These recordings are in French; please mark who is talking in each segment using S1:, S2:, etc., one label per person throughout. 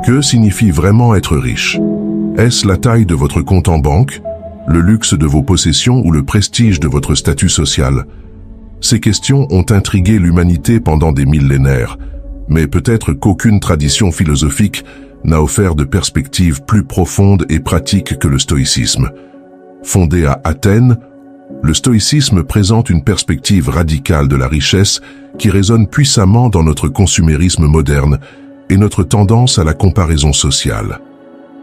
S1: Que signifie vraiment être riche? Est-ce la taille de votre compte en banque, le luxe de vos possessions ou le prestige de votre statut social? Ces questions ont intrigué l'humanité pendant des millénaires, mais peut-être qu'aucune tradition philosophique n'a offert de perspectives plus profondes et pratiques que le stoïcisme. Fondé à Athènes, le stoïcisme présente une perspective radicale de la richesse qui résonne puissamment dans notre consumérisme moderne et notre tendance à la comparaison sociale.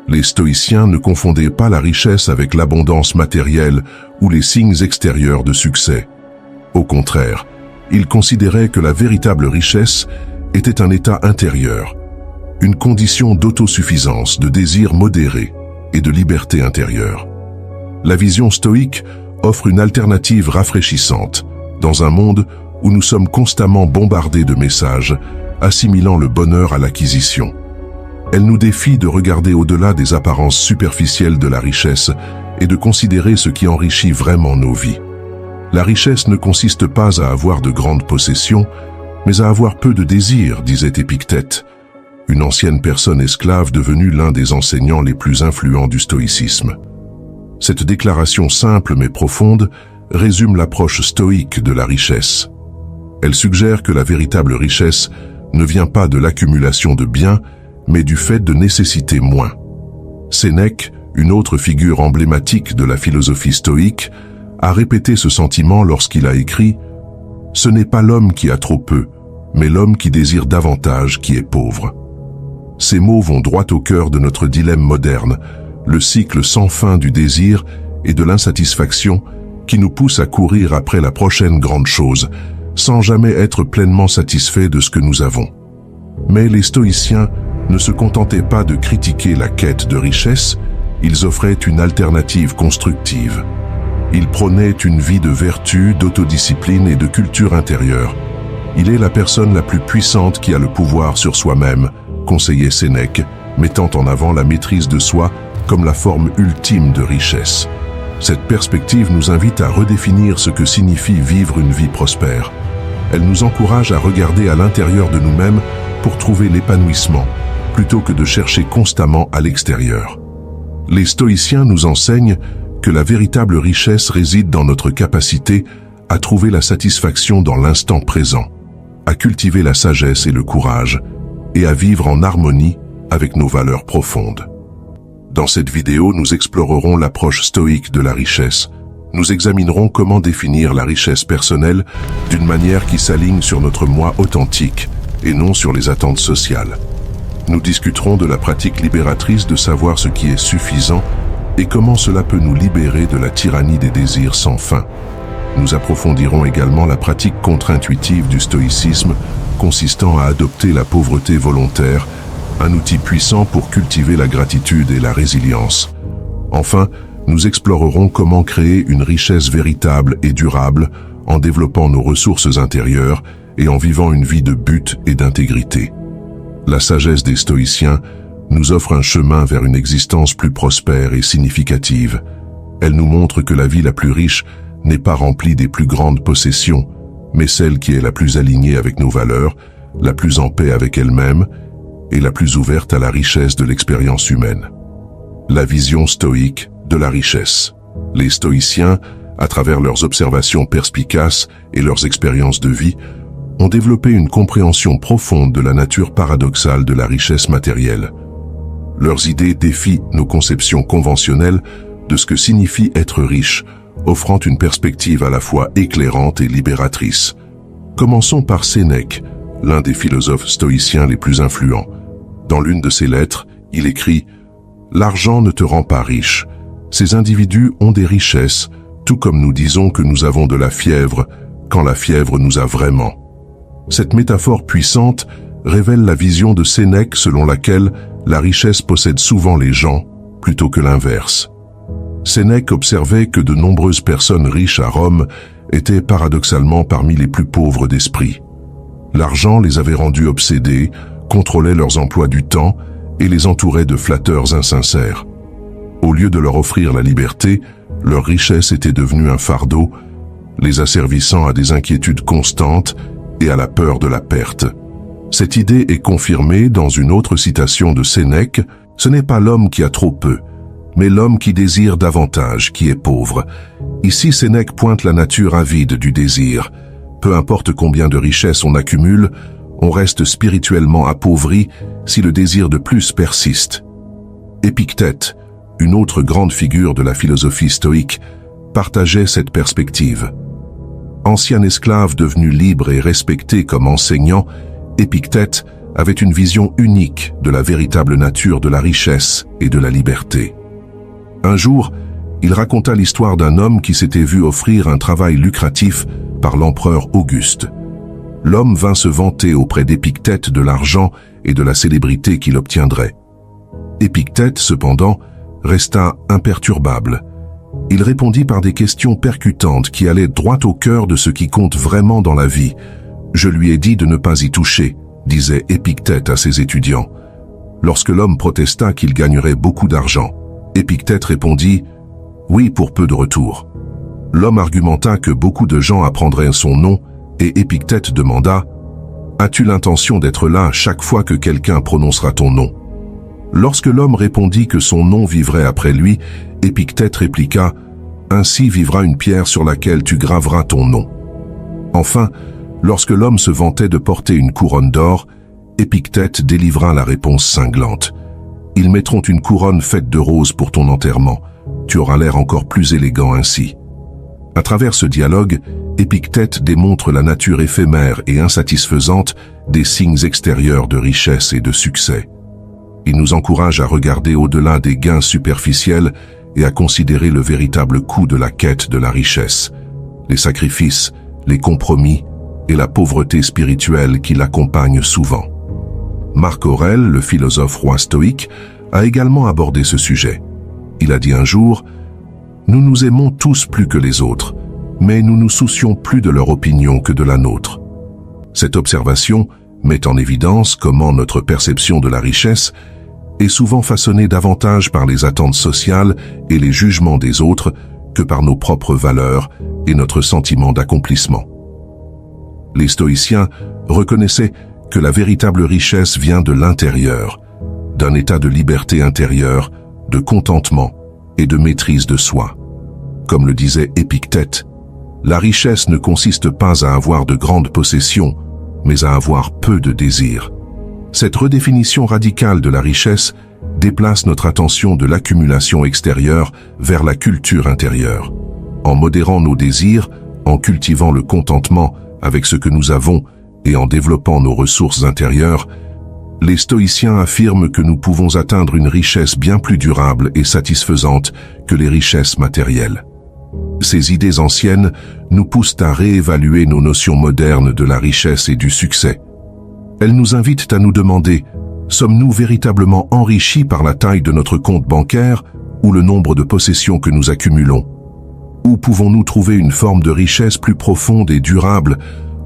S1: Les stoïciens ne confondaient pas la richesse avec l'abondance matérielle ou les signes extérieurs de succès. Au contraire, ils considéraient que la véritable richesse était un état intérieur, une condition d'autosuffisance, de désir modéré et de liberté intérieure. La vision stoïque offre une alternative rafraîchissante dans un monde où nous sommes constamment bombardés de messages assimilant le bonheur à l'acquisition. Elle nous défie de regarder au-delà des apparences superficielles de la richesse et de considérer ce qui enrichit vraiment nos vies. La richesse ne consiste pas à avoir de grandes possessions, mais à avoir peu de désirs, disait Épictète, une ancienne personne esclave devenue l'un des enseignants les plus influents du stoïcisme. Cette déclaration simple mais profonde résume l'approche stoïque de la richesse. Elle suggère que la véritable richesse ne vient pas de l'accumulation de biens, mais du fait de nécessiter moins. Sénèque, une autre figure emblématique de la philosophie stoïque, a répété ce sentiment lorsqu'il a écrit « Ce n'est pas l'homme qui a trop peu, mais l'homme qui désire davantage qui est pauvre ». Ces mots vont droit au cœur de notre dilemme moderne, le cycle sans fin du désir et de l'insatisfaction qui nous pousse à courir après la prochaine grande chose, sans jamais être pleinement satisfaits de ce que nous avons. Mais les stoïciens ne se contentaient pas de critiquer la quête de richesse, ils offraient une alternative constructive. Ils prônaient une vie de vertu, d'autodiscipline et de culture intérieure. Il est la personne la plus puissante qui a le pouvoir sur soi-même, conseillait Sénèque, mettant en avant la maîtrise de soi comme la forme ultime de richesse. Cette perspective nous invite à redéfinir ce que signifie vivre une vie prospère. Elle nous encourage à regarder à l'intérieur de nous-mêmes pour trouver l'épanouissement, plutôt que de chercher constamment à l'extérieur. Les stoïciens nous enseignent que la véritable richesse réside dans notre capacité à trouver la satisfaction dans l'instant présent, à cultiver la sagesse et le courage, et à vivre en harmonie avec nos valeurs profondes. Dans cette vidéo, nous explorerons l'approche stoïque de la richesse. Nous examinerons comment définir la richesse personnelle d'une manière qui s'aligne sur notre moi authentique et non sur les attentes sociales. Nous discuterons de la pratique libératrice de savoir ce qui est suffisant et comment cela peut nous libérer de la tyrannie des désirs sans fin. Nous approfondirons également la pratique contre-intuitive du stoïcisme consistant à adopter la pauvreté volontaire, un outil puissant pour cultiver la gratitude et la résilience. Enfin, nous explorerons comment créer une richesse véritable et durable en développant nos ressources intérieures et en vivant une vie de but et d'intégrité. La sagesse des stoïciens nous offre un chemin vers une existence plus prospère et significative. Elle nous montre que la vie la plus riche n'est pas remplie des plus grandes possessions, mais celle qui est la plus alignée avec nos valeurs, la plus en paix avec elle-même et la plus ouverte à la richesse de l'expérience humaine. La vision stoïque de la richesse. Les stoïciens, à travers leurs observations perspicaces et leurs expériences de vie, ont développé une compréhension profonde de la nature paradoxale de la richesse matérielle. Leurs idées défient nos conceptions conventionnelles de ce que signifie être riche, offrant une perspective à la fois éclairante et libératrice. Commençons par Sénèque, l'un des philosophes stoïciens les plus influents. Dans l'une de ses lettres, il écrit « L'argent ne te rend pas riche. Ces individus ont des richesses, tout comme nous disons que nous avons de la fièvre, quand la fièvre nous a vraiment. » Cette métaphore puissante révèle la vision de Sénèque selon laquelle la richesse possède souvent les gens, plutôt que l'inverse. Sénèque observait que de nombreuses personnes riches à Rome étaient paradoxalement parmi les plus pauvres d'esprit. L'argent les avait rendus obsédés, contrôlait leurs emplois du temps et les entourait de flatteurs insincères. Au lieu de leur offrir la liberté, leur richesse était devenue un fardeau, les asservissant à des inquiétudes constantes et à la peur de la perte. Cette idée est confirmée dans une autre citation de Sénèque: « Ce n'est pas l'homme qui a trop peu, mais l'homme qui désire davantage, qui est pauvre. » Ici, Sénèque pointe la nature avide du désir. Peu importe combien de richesses on accumule, on reste spirituellement appauvri si le désir de plus persiste. Épictète, une autre grande figure de la philosophie stoïque, partageait cette perspective. Ancien esclave devenu libre et respecté comme enseignant, Épictète avait une vision unique de la véritable nature de la richesse et de la liberté. Un jour, il raconta l'histoire d'un homme qui s'était vu offrir un travail lucratif par l'empereur Auguste. L'homme vint se vanter auprès d'Épictète de l'argent et de la célébrité qu'il obtiendrait. Épictète, cependant, resta imperturbable. Il répondit par des questions percutantes qui allaient droit au cœur de ce qui compte vraiment dans la vie. « Je lui ai dit de ne pas y toucher », disait Épictète à ses étudiants. Lorsque l'homme protesta qu'il gagnerait beaucoup d'argent, Épictète répondit « Oui, pour peu de retour ». L'homme argumenta que beaucoup de gens apprendraient son nom et Épictète demanda « As-tu l'intention d'être là chaque fois que quelqu'un prononcera ton nom ?» Lorsque l'homme répondit que son nom vivrait après lui, Épictète répliqua « Ainsi vivra une pierre sur laquelle tu graveras ton nom. » Enfin, lorsque l'homme se vantait de porter une couronne d'or, Épictète délivra la réponse cinglante. « Ils mettront une couronne faite de roses pour ton enterrement. Tu auras l'air encore plus élégant ainsi. » À travers ce dialogue, Épictète démontre la nature éphémère et insatisfaisante des signes extérieurs de richesse et de succès. Il nous encourage à regarder au-delà des gains superficiels et à considérer le véritable coût de la quête de la richesse, les sacrifices, les compromis et la pauvreté spirituelle qui l'accompagnent souvent. Marc Aurèle, le philosophe roi stoïque, a également abordé ce sujet. Il a dit un jour « Nous nous aimons tous plus que les autres, mais nous nous soucions plus de leur opinion que de la nôtre. » Cette observation met en évidence comment notre perception de la richesse est souvent façonnée davantage par les attentes sociales et les jugements des autres que par nos propres valeurs et notre sentiment d'accomplissement. Les stoïciens reconnaissaient que la véritable richesse vient de l'intérieur, d'un état de liberté intérieure, de contentement et de maîtrise de soi. Comme le disait Épictète, la richesse ne consiste pas à avoir de grandes possessions, mais à avoir peu de désirs. Cette redéfinition radicale de la richesse déplace notre attention de l'accumulation extérieure vers la culture intérieure. En modérant nos désirs, en cultivant le contentement avec ce que nous avons et en développant nos ressources intérieures, les stoïciens affirment que nous pouvons atteindre une richesse bien plus durable et satisfaisante que les richesses matérielles. Ces idées anciennes nous poussent à réévaluer nos notions modernes de la richesse et du succès. Elles nous invitent à nous demander, sommes-nous véritablement enrichis par la taille de notre compte bancaire ou le nombre de possessions que nous accumulons? Ou pouvons-nous trouver une forme de richesse plus profonde et durable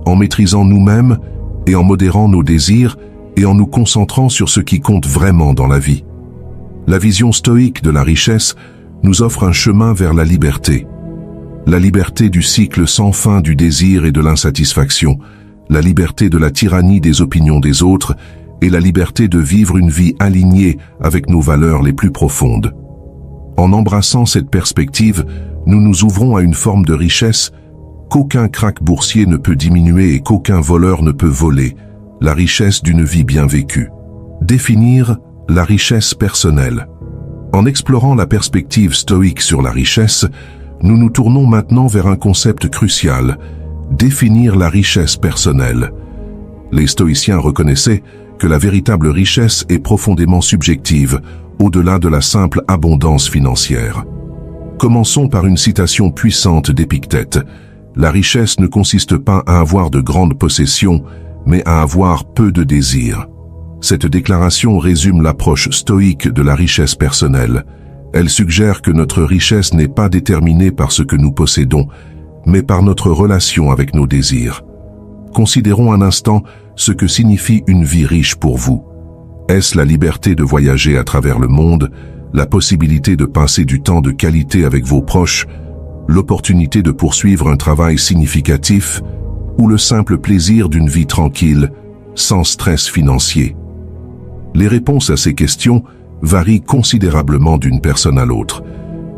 S1: en maîtrisant nous-mêmes et en modérant nos désirs et en nous concentrant sur ce qui compte vraiment dans la vie? La vision stoïque de la richesse nous offre un chemin vers la liberté. La liberté du cycle sans fin du désir et de l'insatisfaction, la liberté de la tyrannie des opinions des autres et la liberté de vivre une vie alignée avec nos valeurs les plus profondes. En embrassant cette perspective, nous nous ouvrons à une forme de richesse qu'aucun krach boursier ne peut diminuer et qu'aucun voleur ne peut voler, la richesse d'une vie bien vécue. Définir la richesse personnelle. En explorant la perspective stoïque sur la richesse, nous nous tournons maintenant vers un concept crucial, définir la richesse personnelle. Les stoïciens reconnaissaient que la véritable richesse est profondément subjective, au-delà de la simple abondance financière. Commençons par une citation puissante d'Épictète. La richesse ne consiste pas à avoir de grandes possessions, mais à avoir peu de désirs. Cette déclaration résume l'approche stoïque de la richesse personnelle. Elle suggère que notre richesse n'est pas déterminée par ce que nous possédons, mais par notre relation avec nos désirs. Considérons un instant ce que signifie une vie riche pour vous. Est-ce la liberté de voyager à travers le monde, la possibilité de passer du temps de qualité avec vos proches, l'opportunité de poursuivre un travail significatif, ou le simple plaisir d'une vie tranquille, sans stress financier? Les réponses à ces questions varient considérablement d'une personne à l'autre.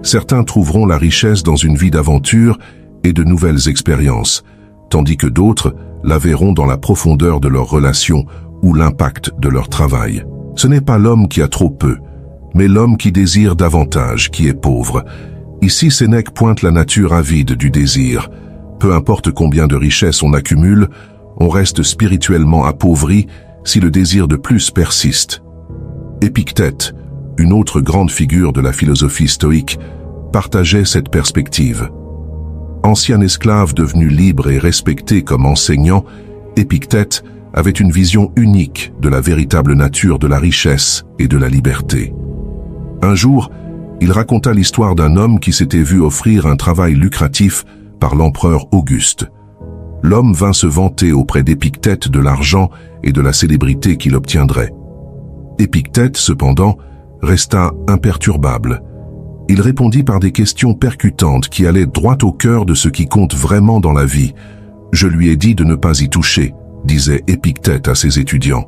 S1: Certains trouveront la richesse dans une vie d'aventure et de nouvelles expériences, tandis que d'autres la verront dans la profondeur de leurs relations ou l'impact de leur travail. Ce n'est pas l'homme qui a trop peu, mais l'homme qui désire davantage, qui est pauvre. Ici, Sénèque pointe la nature avide du désir. Peu importe combien de richesses on accumule, on reste spirituellement appauvri si le désir de plus persiste. Épictète, une autre grande figure de la philosophie stoïque, partageait cette perspective. Ancien esclave devenu libre et respecté comme enseignant, Épictète avait une vision unique de la véritable nature de la richesse et de la liberté. Un jour, il raconta l'histoire d'un homme qui s'était vu offrir un travail lucratif par l'empereur Auguste. L'homme vint se vanter auprès d'Épictète de l'argent et de la célébrité qu'il obtiendrait. Épictète, cependant, resta imperturbable. Il répondit par des questions percutantes qui allaient droit au cœur de ce qui compte vraiment dans la vie. « Je lui ai dit de ne pas y toucher », disait Épictète à ses étudiants.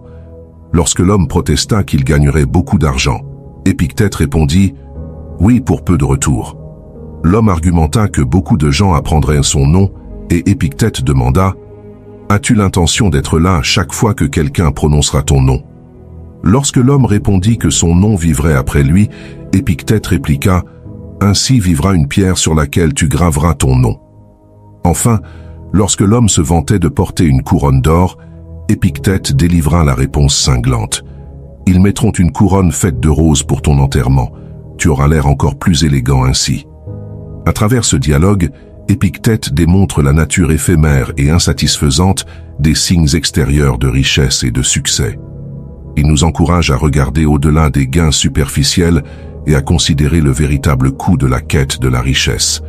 S1: Lorsque l'homme protesta qu'il gagnerait beaucoup d'argent, Épictète répondit « Oui, pour peu de retour ». L'homme argumenta que beaucoup de gens apprendraient son nom et Épictète demanda « As-tu l'intention d'être là chaque fois que quelqu'un prononcera ton nom ?» Lorsque l'homme répondit que son nom vivrait après lui, Épictète répliqua « Ainsi vivra une pierre sur laquelle tu graveras ton nom. » Enfin, lorsque l'homme se vantait de porter une couronne d'or, Épictète délivra la réponse cinglante. « Ils mettront une couronne faite de roses pour ton enterrement. Tu auras l'air encore plus élégant ainsi. » À travers ce dialogue, Épictète démontre la nature éphémère et insatisfaisante des signes extérieurs de richesse et de succès. Il nous encourage à regarder au-delà des gains superficiels et à considérer le véritable coût de la quête de la richesse,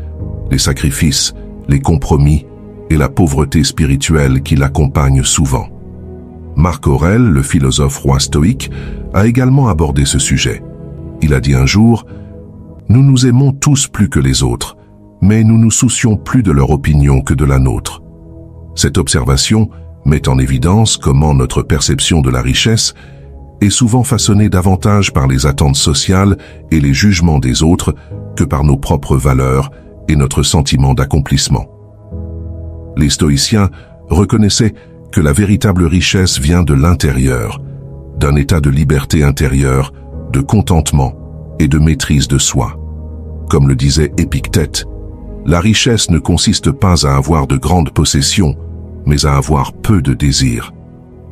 S1: les sacrifices, les compromis et la pauvreté spirituelle qui l'accompagnent souvent. Marc Aurèle, le philosophe roi stoïque, a également abordé ce sujet. Il a dit un jour « Nous nous aimons tous plus que les autres, mais nous nous soucions plus de leur opinion que de la nôtre. » Cette observation met en évidence comment notre perception de la richesse est souvent façonnée davantage par les attentes sociales et les jugements des autres que par nos propres valeurs et notre sentiment d'accomplissement. Les stoïciens reconnaissaient que la véritable richesse vient de l'intérieur, d'un état de liberté intérieure, de contentement et de maîtrise de soi. Comme le disait Épictète, la richesse ne consiste pas à avoir de grandes possessions, mais à avoir peu de désirs.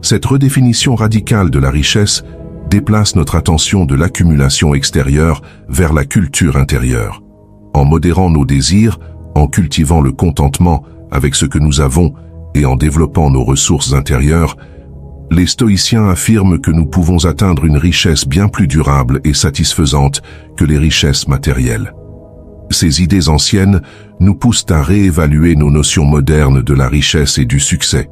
S1: Cette redéfinition radicale de la richesse déplace notre attention de l'accumulation extérieure vers la culture intérieure. En modérant nos désirs, en cultivant le contentement avec ce que nous avons et en développant nos ressources intérieures, les stoïciens affirment que nous pouvons atteindre une richesse bien plus durable et satisfaisante que les richesses matérielles. Ces idées anciennes nous poussent à réévaluer nos notions modernes de la richesse et du succès.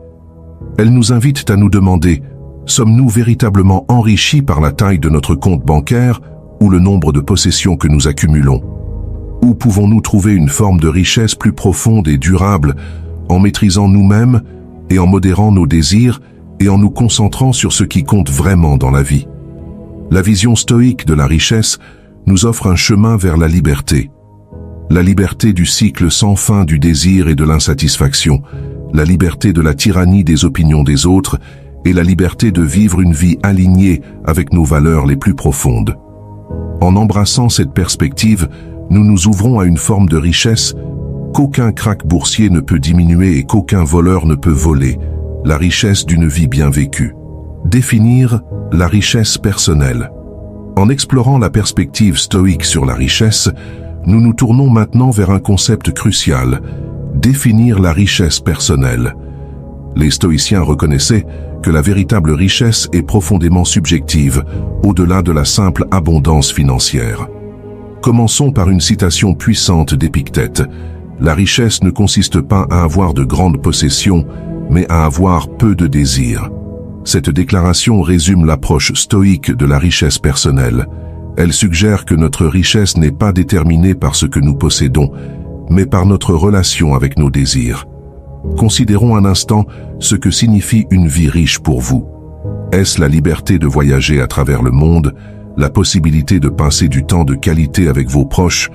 S1: Elles nous invitent à nous demander, sommes-nous véritablement enrichis par la taille de notre compte bancaire ou le nombre de possessions que nous accumulons? Ou pouvons-nous trouver une forme de richesse plus profonde et durable en maîtrisant nous-mêmes et en modérant nos désirs et en nous concentrant sur ce qui compte vraiment dans la vie? La vision stoïque de la richesse nous offre un chemin vers la liberté du cycle sans fin du désir et de l'insatisfaction, la liberté de la tyrannie des opinions des autres et la liberté de vivre une vie alignée avec nos valeurs les plus profondes. En embrassant cette perspective, nous nous ouvrons à une forme de richesse qu'aucun krach boursier ne peut diminuer et qu'aucun voleur ne peut voler, la richesse d'une vie bien vécue. Définir la richesse personnelle. En explorant la perspective stoïque sur la richesse, nous nous tournons maintenant vers un concept crucial, définir la richesse personnelle. Les stoïciens reconnaissaient que la véritable richesse est profondément subjective, au-delà de la simple abondance financière. Commençons par une citation puissante d'Épictète. « La richesse ne consiste pas à avoir de grandes possessions, mais à avoir peu de désirs. » Cette déclaration résume l'approche stoïque de la richesse personnelle. Elle suggère que notre richesse n'est pas déterminée par ce que nous possédons, mais par notre relation avec nos désirs. Considérons un instant ce que signifie une vie riche pour vous. Est-ce la liberté de voyager à travers le monde, la possibilité de passer du temps de qualité avec vos proches,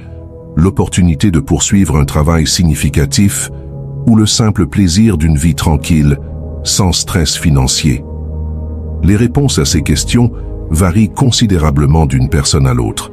S1: l'opportunité de poursuivre un travail significatif ou le simple plaisir d'une vie tranquille, sans stress financier? Les réponses à ces questions varient considérablement d'une personne à l'autre.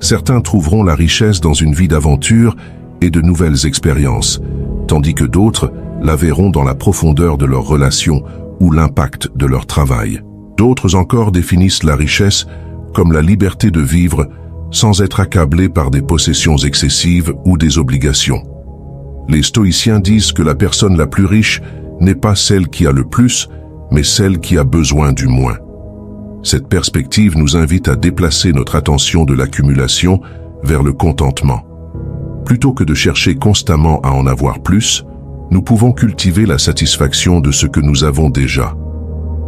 S1: Certains trouveront la richesse dans une vie d'aventure et de nouvelles expériences, tandis que d'autres la verront dans la profondeur de leurs relations ou l'impact de leur travail. D'autres encore définissent la richesse comme la liberté de vivre sans être accablé par des possessions excessives ou des obligations. Les stoïciens disent que la personne la plus riche n'est pas celle qui a le plus, mais celle qui a besoin du moins. Cette perspective nous invite à déplacer notre attention de l'accumulation vers le contentement. Plutôt que de chercher constamment à en avoir plus, nous pouvons cultiver la satisfaction de ce que nous avons déjà.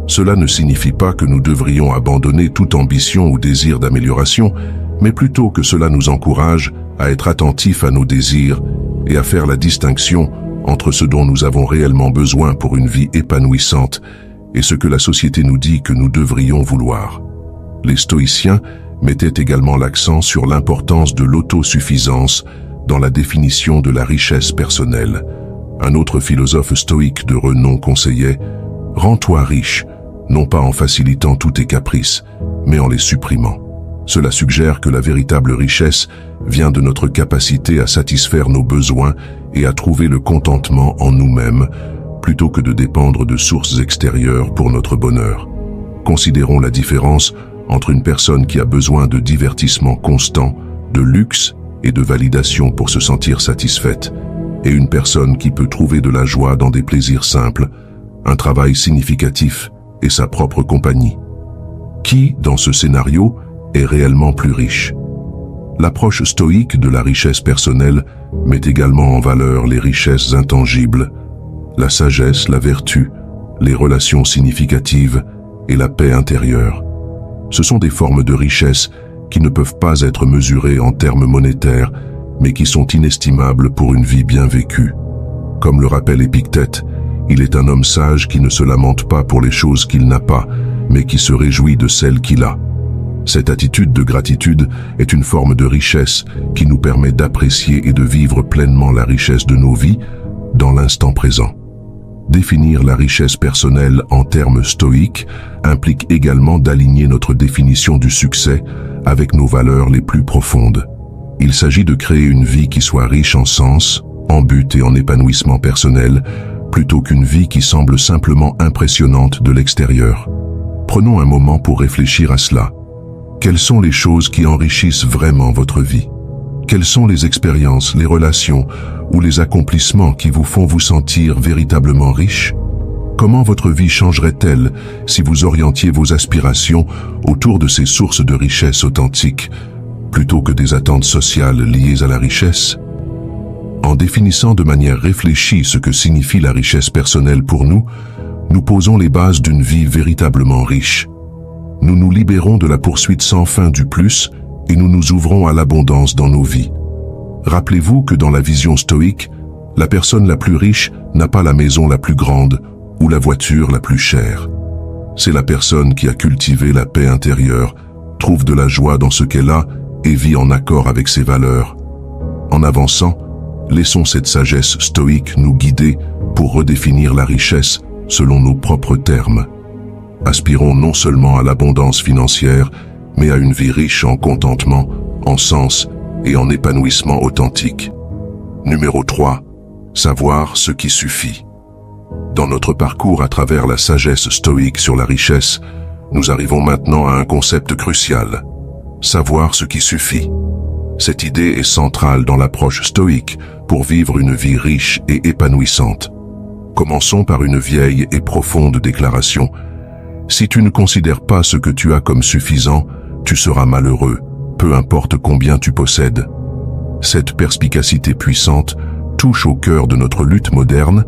S1: Cela ne signifie pas que nous devrions abandonner toute ambition ou désir d'amélioration, mais plutôt que cela nous encourage à être attentifs à nos désirs et à faire la distinction entre ce dont nous avons réellement besoin pour une vie épanouissante et ce que la société nous dit que nous devrions vouloir. Les stoïciens mettaient également l'accent sur l'importance de l'autosuffisance dans la définition de la richesse personnelle. Un autre philosophe stoïque de renom conseillait « Rends-toi riche, non pas en facilitant tous tes caprices, mais en les supprimant ». Cela suggère que la véritable richesse vient de notre capacité à satisfaire nos besoins et à trouver le contentement en nous-mêmes, plutôt que de dépendre de sources extérieures pour notre bonheur. Considérons la différence entre une personne qui a besoin de divertissement constant, de luxe et de validation pour se sentir satisfaite, et une personne qui peut trouver de la joie dans des plaisirs simples, un travail significatif et sa propre compagnie. Qui, dans ce scénario, est réellement plus riche? L'approche stoïque de la richesse personnelle met également en valeur les richesses intangibles, la sagesse, la vertu, les relations significatives et la paix intérieure. Ce sont des formes de richesse qui ne peuvent pas être mesurées en termes monétaires, mais qui sont inestimables pour une vie bien vécue. Comme le rappelle Épictète, il est un homme sage qui ne se lamente pas pour les choses qu'il n'a pas, mais qui se réjouit de celles qu'il a. Cette attitude de gratitude est une forme de richesse qui nous permet d'apprécier et de vivre pleinement la richesse de nos vies dans l'instant présent. Définir la richesse personnelle en termes stoïques implique également d'aligner notre définition du succès avec nos valeurs les plus profondes. Il s'agit de créer une vie qui soit riche en sens, en but et en épanouissement personnel, plutôt qu'une vie qui semble simplement impressionnante de l'extérieur. Prenons un moment pour réfléchir à cela. Quelles sont les choses qui enrichissent vraiment votre vie? Quelles sont les expériences, les relations ou les accomplissements qui vous font vous sentir véritablement riche? Comment votre vie changerait-elle si vous orientiez vos aspirations autour de ces sources de richesse authentiques, plutôt que des attentes sociales liées à la richesse? En définissant de manière réfléchie ce que signifie la richesse personnelle pour nous, nous posons les bases d'une vie véritablement riche. Nous nous libérons de la poursuite sans fin du plus et nous nous ouvrons à l'abondance dans nos vies. Rappelez-vous que dans la vision stoïque, la personne la plus riche n'a pas la maison la plus grande ou la voiture la plus chère. C'est la personne qui a cultivé la paix intérieure, trouve de la joie dans ce qu'elle a et vit en accord avec ses valeurs. En avançant, laissons cette sagesse stoïque nous guider pour redéfinir la richesse selon nos propres termes. Aspirons non seulement à l'abondance financière, mais à une vie riche en contentement, en sens et en épanouissement authentique. Numéro 3. Savoir ce qui suffit. Dans notre parcours à travers la sagesse stoïque sur la richesse, nous arrivons maintenant à un concept crucial. Savoir ce qui suffit. Cette idée est centrale dans l'approche stoïque pour vivre une vie riche et épanouissante. Commençons par une vieille et profonde déclaration. Si tu ne considères pas ce que tu as comme suffisant, tu seras malheureux, peu importe combien tu possèdes. Cette perspicacité puissante touche au cœur de notre lutte moderne